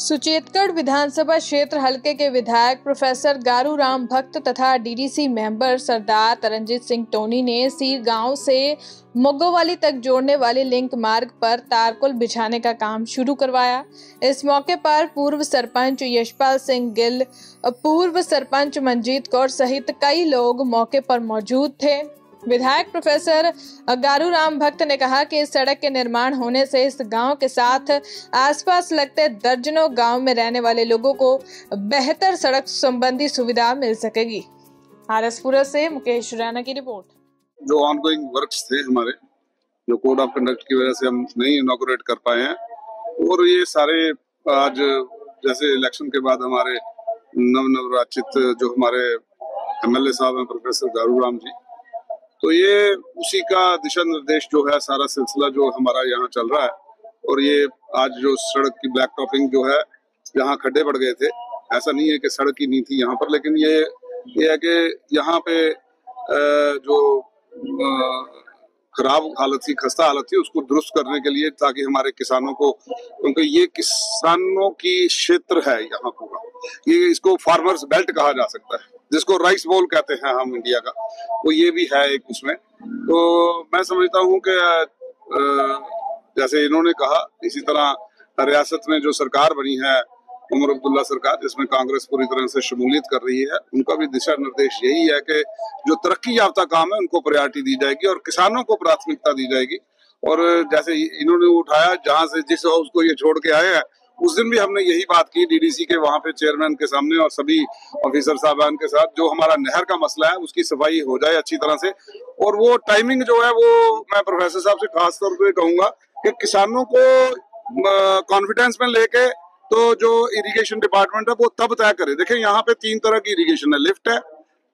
सुचेतगढ़ विधानसभा क्षेत्र हलके के विधायक प्रोफेसर गारू राम भक्त तथा डीडीसी मेंबर सरदार तरनजीत सिंह टोनी ने सीर गांव से मोगोवाली तक जोड़ने वाले लिंक मार्ग पर तारकोल बिछाने का काम शुरू करवाया। इस मौके पर पूर्व सरपंच यशपाल सिंह गिल, पूर्व सरपंच मंजीत कौर सहित कई लोग मौके पर मौजूद थे। विधायक प्रोफेसर गारू राम भक्त ने कहा कि इस सड़क के निर्माण होने से इस गांव के साथ आसपास लगते दर्जनों गांव में रहने वाले लोगों को बेहतर सड़क संबंधी सुविधा मिल सकेगी। आरएसपुरा से मुकेश रैना की रिपोर्ट। जो ऑनगोइंग वर्क्स थे हमारे, जो कोड ऑफ कंडक्ट की वजह से हम नहीं इनॉग्रेट कर पाए हैं, और ये सारे आज जैसे इलेक्शन के बाद हमारे नवनिर्वाचित जो हमारे एमएलए साहब हैं प्रोफेसर गारू राम जी, तो ये उसी का दिशा निर्देश जो है सारा सिलसिला जो हमारा यहाँ चल रहा है। और ये आज जो सड़क की ब्लैक टॉपिंग जो है, यहाँ खड्डे पड़ गए थे, ऐसा नहीं है कि सड़क ही नहीं थी यहाँ पर, लेकिन ये है कि यहाँ पे जो खराब हालत थी, खस्ता हालत थी, उसको दुरुस्त करने के लिए, ताकि हमारे किसानों को, क्योंकि ये किसानों की क्षेत्र है यहाँ पूरा, ये इसको फार्मर्स बेल्ट कहा जा सकता है, जिसको राइस बोल कहते हैं हम इंडिया का, वो ये भी है एक उसमें। तो मैं समझता हूँ कि जैसे इन्होंने कहा, इसी तरह रियासत में जो सरकार बनी है उमर अब्दुल्ला सरकार, जिसमें कांग्रेस पूरी तरह से शमूलियत कर रही है, उनका भी दिशा निर्देश यही है कि जो तरक्की याफ्ता काम है उनको प्रायोरिटी दी जाएगी और किसानों को प्राथमिकता दी जाएगी। और जैसे इन्होंने उठाया, जहां से जिस हाउस को ये छोड़ के आए हैं, उस दिन भी हमने यही बात की डीडीसी के वहां पे चेयरमैन के सामने और सभी ऑफिसर साहबान के साथ, जो हमारा नहर का मसला है उसकी सफाई हो जाए अच्छी तरह से। और वो टाइमिंग जो है, वो मैं प्रोफेसर साहब से खास तौर पर कहूंगा कि किसानों को कॉन्फिडेंस में लेके तो जो इरिगेशन डिपार्टमेंट है वो तब तय करे। देखिए यहाँ पे 3 तरह की इरिगेशन है, लिफ्ट है,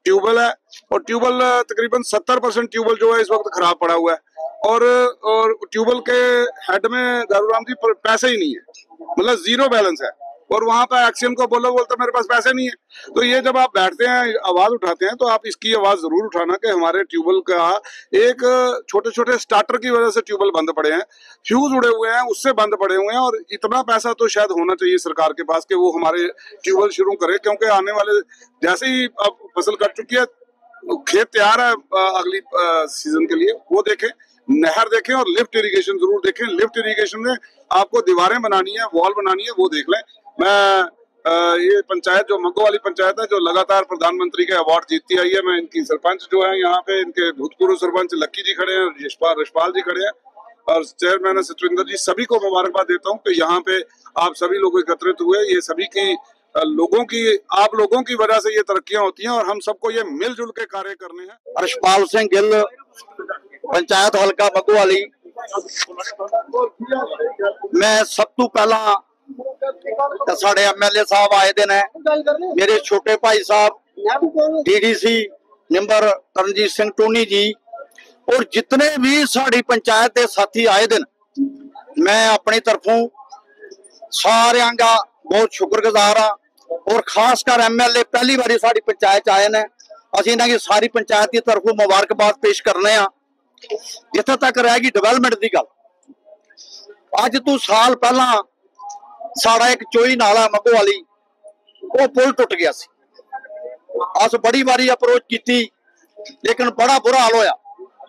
ट्यूबवेल है, और ट्यूबवेल तकरीबन 70% ट्यूबवेल जो है इस वक्त खराब पड़ा हुआ है, और ट्यूबवेल के हेड में गारूराम जी पैसे ही नहीं है, मतलब जीरो बैलेंस है, और वहां पर एक्सियन को बोलता मेरे पास पैसे नहीं है। तो ये जब आप बैठते हैं, आवाज उठाते हैं, तो आप इसकी आवाज जरूर उठाना कि हमारे ट्यूबवेल का एक छोटे छोटे स्टार्टर की वजह से ट्यूबवेल बंद पड़े हैं, फ्यूज उड़े हुए हैं, उससे बंद पड़े हुए हैं, और इतना पैसा तो शायद होना चाहिए सरकार के पास कि वो हमारे ट्यूबवेल शुरू करे, क्योंकि आने वाले जैसे ही अब फसल कट चुकी है, खेत तैयार है अगली सीजन के लिए, वो देखें, नहर देखें और लिफ्ट इरिगेशन जरूर देखें। लिफ्ट इरिगेशन में आपको दीवारें बनानी है, वॉल बनानी है, वो देख लें। मैं ये पंचायत जो मोगोवाली पंचायत है, जो लगातार प्रधानमंत्री के अवार्ड जीतती आई है, मैं इनकी सरपंच जो है यहाँ पे, इनके भूतपूर्व सरपंच लक्की जी खड़े हैं, यशपाल जी खड़े हैं, और चेयरमैन सतविंदर जी, सभी को मुबारकबाद देता हूँ कि यहाँ पे आप सभी लोग एकत्रित हुए। ये सभी की आप लोगों की वजह से ये तरक्कियां होती हैं, और हम सबको ये मिलजुल के कार्य करने हैं। यशपाल सिंह गिल, पंचायत हल्का मोगोवाली। मैं सब तो पहला साढ़े एमएलए साहब आए दिन है, मेरे छोटे भाई साहब DDC member Taranjeet Singh Tony ji, और जितने भी साड़ी पंचायत के साथी आए दिन, मैं अपनी तरफों सारे का बहुत शुक्रगुजार हाँ। और खासकर एमएलए पहली बारी साड़ी पंचायत आए ने, असं इन्हों की सारी पंचायत की तरफों मुबारकबाद पेश करने। जिथे तक रहेगी डेवलपमेंट की गल, अज तो साल पहला साड़ा एक चोई नाला मोगोवाली, वो पुल टुट गया सी। अस बड़ी बारी अप्रोच की, लेकिन बड़ा बुरा हाल होया।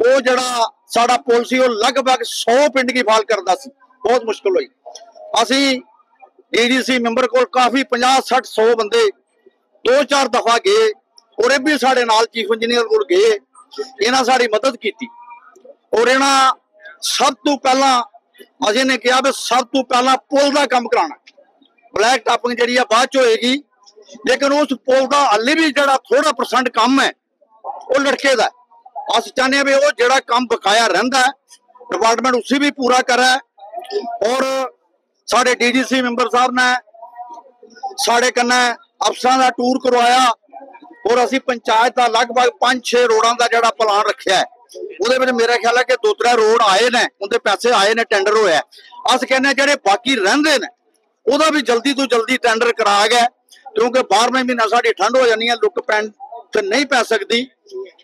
वो जड़ा साड़ा पुल सी, वो लगभग 100 पिंड की फाल करता सी, बहुत मुश्किल हुई। असी डीडीसी मेंबर को काफी 50-60-100 बंदे 2-4 दफा गए, और भी साढ़े नाल चीफ इंजीनियर को गए, इन्हें साड़ी मदद की, और इन्हें सब तो पहला अजय ने कहा भी सब तो पहला पुल का काम कराना, ब्लैक टॉपिंग जी बाद होएगी, लेकिन उस पुल का हाले भी जो थोड़ा % काम है वो लड़के का। अस चाहते भी वो जो काम बकाया रहा है, डिपार्टमेंट उसी भी पूरा करे। और साढ़े डीडीसी मेंबर साहब ने साढ़े कन्ने अफसर का टूर करवाया, और असी पंचायत का लगभग 5-6 रोडों का जो प्लान रखा है, वो मेरा ख्याल है कि 2-3 रोड आए ने, उनके पैसे आए ने, टेंडर होया। अस कहने जो बाकी रहिंदे ने वह भी जल्दी तो जल्दी टेंडर करा गया, क्योंकि 12वें महीना साड़ी ठंड हो जानी है, लुक पैन तो नहीं पै सकती।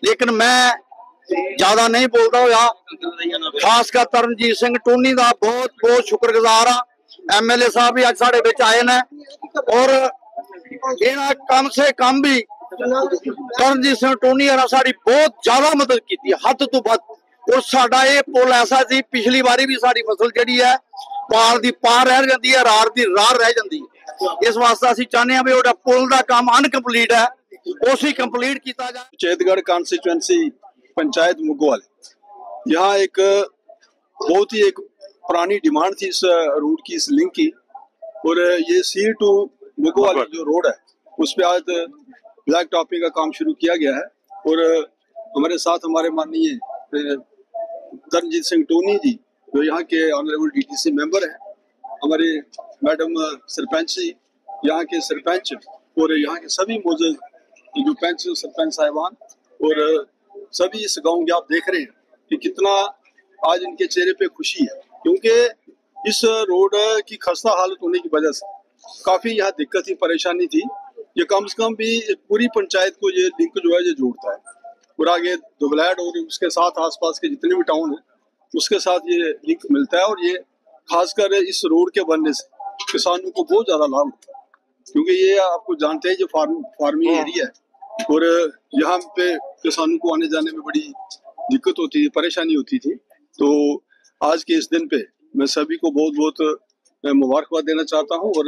लेकिन मैं ज्यादा नहीं बोलता होया, खासकर तरनजीत सिंह टोनी का बहुत बहुत शुक्रगुजार हाँ। MLA साहब भी आज साढ़े बिच आए ने और इन्हां कम से कम भी तरनजीत सिंह टोनी ने साड़ी बहुत ज्यादा मदद की, हद तो बद। और साडा ये पुल ऐसा सी, पिछली बारी भी साड़ी फसल जिहड़ी है पार दी पार रह जाती है, रार दी रार रह जाती है। इस वास्ते असीं चाहते हैं भी वो पुल का काम अनकंप्लीट है, उसी कंप्लीट किया जाए। सुचेतगढ़ कॉन्स्टिट्यूएंसी पंचायत मुगोवाल, यहाँ एक बहुत ही एक पुरानी डिमांड थी इस रोड की, इस लिंक की। और ये सी टू मुगोवाल जो रोड है उस पे आज ब्लैक टॉपिंग का काम शुरू किया गया है। और हमारे साथ हमारे माननीय तरनजीत सिंह टोनी जी जो यहाँ के ऑनरेबल DTC मेंबर हैं, हमारे मैडम सरपंच जी, यहाँ के सरपंच और यहाँ के सभी मौजूद जो पंच सरपंच साहिबान और सभी इस गांव के आप देख रहे हैं कि कितना आज इनके चेहरे पे खुशी है, क्योंकि इस रोड की खस्ता हालत होने की वजह से काफी यहाँ दिक्कत थी, परेशानी थी। ये कम से कम भी पूरी पंचायत को ये लिंक जो है ये जोड़ता है और आगे दुबलैड और उसके साथ आसपास के जितने भी टाउन है उसके साथ ये लिंक मिलता है। और ये खासकर इस रोड के बनने से किसानों को बहुत ज्यादा लाभ होता है, क्योंकि ये आपको जानते हैं जो फार्मिंग एरिया है और यहाँ पे किसानों को आने जाने में बड़ी दिक्कत होती थी, परेशानी होती थी। तो आज के इस दिन पे मैं सभी को बहुत बहुत मुबारकबाद देना चाहता हूँ। और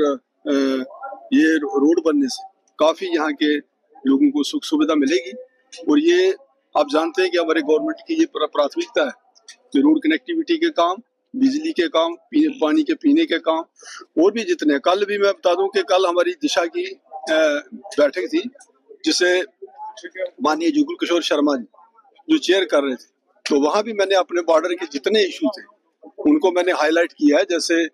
ये रोड बनने से काफी यहाँ के लोगों को सुख सुविधा मिलेगी। और ये आप जानते हैं कि हमारे गवर्नमेंट की ये प्राथमिकता है कि रोड कनेक्टिविटी के काम, बिजली के काम, पानी के पीने के काम और भी जितने। कल भी मैं बता दूं कि कल हमारी दिशा की बैठक थी जिसे माननीय जुगल किशोर शर्मा जी जो चेयर कर रहे थे, तो वहां भी मैंने अपने बॉर्डर के जितने इशू थे उनको मैंने हाईलाइट किया है। जैसे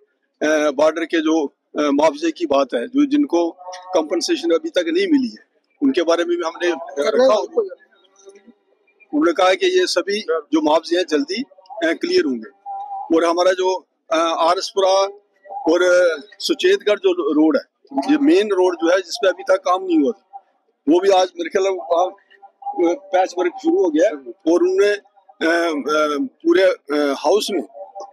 बॉर्डर के जो मुआवजे की बात है, जो जिनको कंपनसेशन अभी तक नहीं मिली है उनके बारे में भी हमने रखा। उन्होंने कहा कि ये सभी जो मुआवजे हैं जल्दी क्लियर होंगे। और हमारा जो आरसपुरा और सुचेतगढ़ जो रोड है, ये मेन रोड जो है जिसपे अभी तक काम नहीं हुआ था, वो भी आज मेरे ख्याल पैच वर्क शुरू हो गया है। और उन्होंने पूरे हाउस में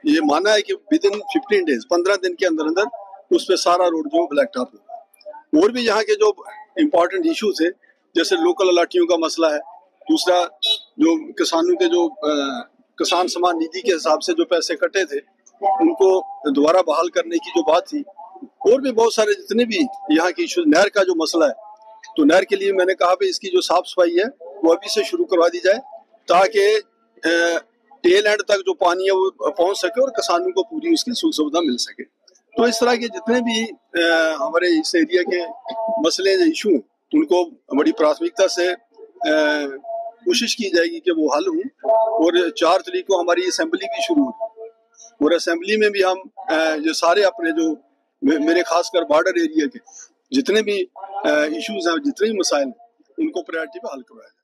ये माना है कि विद इन 15 डेज 15 दिन के अंदर अंदर उस पे सारा रोड जो ब्लैक टॉप होगा। और भी यहाँ के जो इम्पोर्टेंट इशू थे जैसे लोकल अलाटियों का मसला है, दूसरा जो किसानों के जो किसान सम्मान निधि के हिसाब से जो पैसे कटे थे उनको दोबारा बहाल करने की जो बात थी, और भी बहुत सारे जितने भी यहाँ की इशू। नहर का जो मसला है, तो नहर के लिए मैंने कहा भी इसकी जो साफ सफाई है वो अभी से शुरू करवा दी जाए ताकि टेल एंड तक जो पानी है वो पहुंच सके और किसानों को पूरी उसकी सुख सुविधा मिल सके। तो इस तरह के जितने भी हमारे इस एरिया के मसले इशू उनको बड़ी प्राथमिकता से कोशिश की जाएगी कि वो हल हों। और 4 तारीख को हमारी असेंबली भी शुरू होगी और असेंबली में भी हम ये सारे अपने जो मेरे खासकर बॉर्डर एरिया के जितने भी इश्यूज हैं, जितने भी मसाइल उनको प्रायोरिटी पे हल करवाया जाए।